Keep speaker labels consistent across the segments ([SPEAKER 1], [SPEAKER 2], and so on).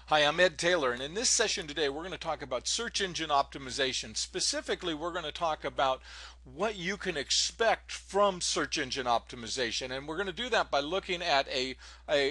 [SPEAKER 1] Hi, I'm Ed Taylor, and in this session today, we're going to talk about search engine optimization. Specifically, we're going to talk about what you can expect from search engine optimization. And we're going to do that by looking at a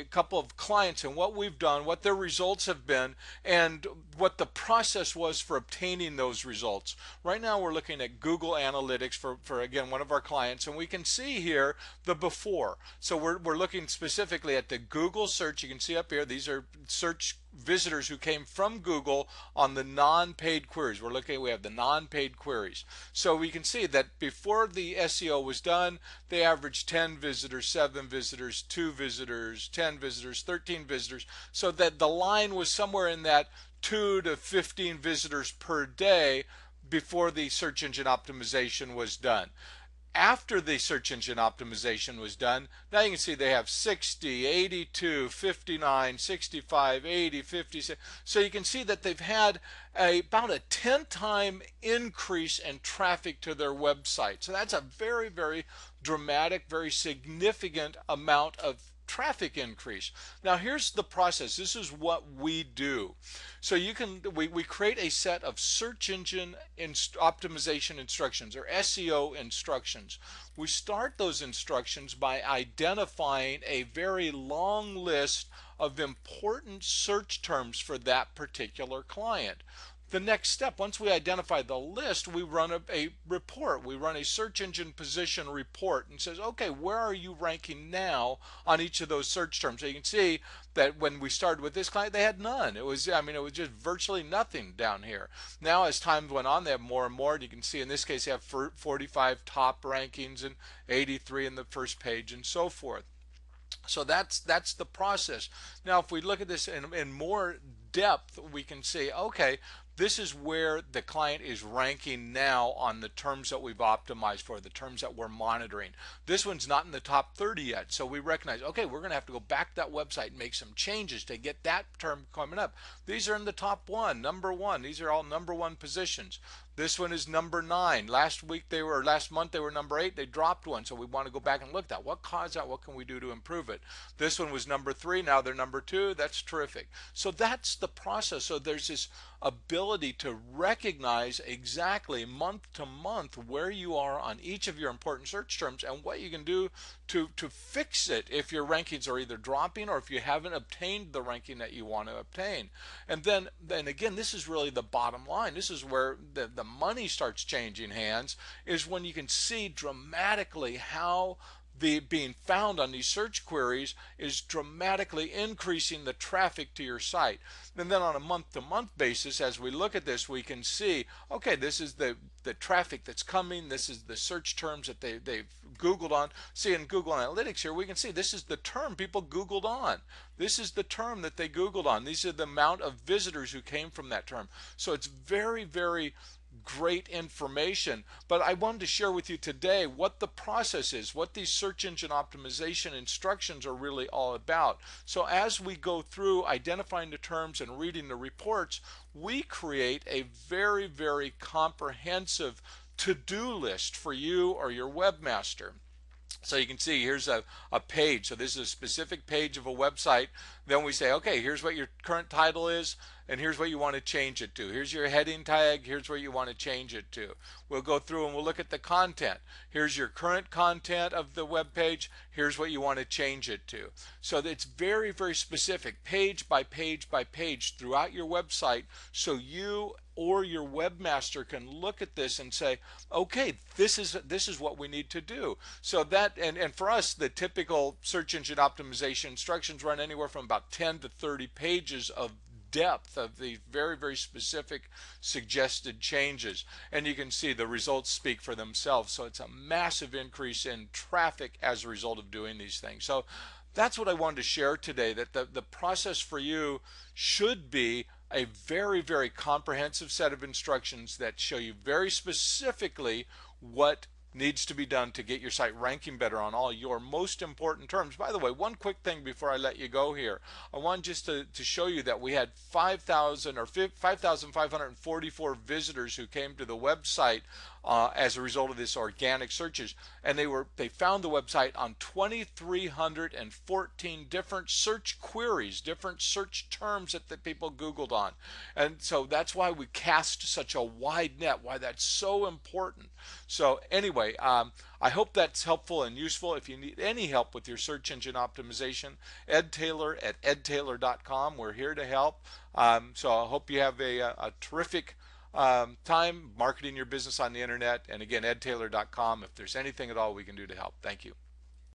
[SPEAKER 1] couple of clients and what we've done, what their results have been, and what the process was for obtaining those results. Right now, we're looking at Google Analytics for again, one of our clients, and we can see here the before. So we're looking specifically at the Google search. You can see up here, these are search visitors who came from Google on the non-paid queries. We have the non-paid queries. So we can see that before the SEO was done, they averaged 10 visitors, 7 visitors, 2 visitors, 10 visitors, 13 visitors. So that the line was somewhere in that 2 to 15 visitors per day before the search engine optimization was done. After the search engine optimization was done, now you can see they have 60, 82, 59, 65, 80, 56. So you can see that they've had about a 10-time increase in traffic to their website. So that's a very, very dramatic, very significant amount of traffic increase. Now here's the process. This is what we do. So we create a set of search engine optimization instructions, or SEO instructions. We start those instructions by identifying a very long list of important search terms for that particular client. The next step, once we identify the list, we run a report. We run a search engine position report and says, okay, where are you ranking now on each of those search terms? So you can see that when we started with this client, they had none. It was just virtually nothing down here. Now, as time went on, they have more and more. You can see in this case, they have 45 top rankings and 83 in the first page and so forth. So that's the process. Now, if we look at this in more depth, we can see, okay, this is where the client is ranking now on the terms that we've optimized for, the terms that we're monitoring. This one's not in the top 30 yet, so we recognize, okay, we're going to have to go back to that website and make some changes to get that term coming up. These are in the top one, number one. These are all number one positions. This one is number 9. Last month they were number 8. They dropped one, so we want to go back and look at that. What caused that? What can we do to improve it? This one was number 3. Now they're number 2. That's terrific. So that's the process. So there's this ability to recognize exactly month to month where you are on each of your important search terms and what you can do to fix it if your rankings are either dropping or if you haven't obtained the ranking that you want to obtain. And then again, this is really the bottom line. This is where the money starts changing hands, is when you can see dramatically how the being found on these search queries is dramatically increasing the traffic to your site. And then on a month-to-month basis, as we look at this, we can see, okay, this is the traffic that's coming. This is the search terms that they've Googled on. See, in Google Analytics here, we can see this is the term people Googled on. This is the term that they Googled on. These are the amount of visitors who came from that term. So it's very, very great information, but I wanted to share with you today what the process is, what these search engine optimization instructions are really all about. So as we go through identifying the terms and reading the reports, we create a very, very comprehensive to-do list for you or your webmaster. So you can see here's a page. So this is a specific page of a website. Then we say, okay, here's what your current title is, and here's what you want to change it to. Here's your heading tag. Here's where you want to change it to. We'll go through and we'll look at the content. Here's your current content of the web page. Here's what you want to change it to. So it's very, very specific, page by page by page throughout your website, so you or your webmaster can look at this and say, okay, this is what we need to do. So that, and for us, the typical search engine optimization instructions run anywhere from about 10 to 30 pages of depth of the very, very specific suggested changes. And you can see the results speak for themselves. So it's a massive increase in traffic as a result of doing these things. So that's what I wanted to share today, that the process for you should be a very, very comprehensive set of instructions that show you very specifically what needs to be done to get your site ranking better on all your most important terms. By the way, one quick thing before I let you go here. I want just to show you that we had 5,544 visitors who came to the website as a result of this organic searches. And they found the website on 2,314 different search queries, different search terms that the people Googled on. And so that's why we cast such a wide net, why that's so important. So anyway, I hope that's helpful and useful. If you need any help with your search engine optimization, Ed Taylor at edtaylor.com. We're here to help. So I hope you have a terrific time marketing your business on the internet. And again, edtaylor.com. If there's anything at all we can do to help. Thank you.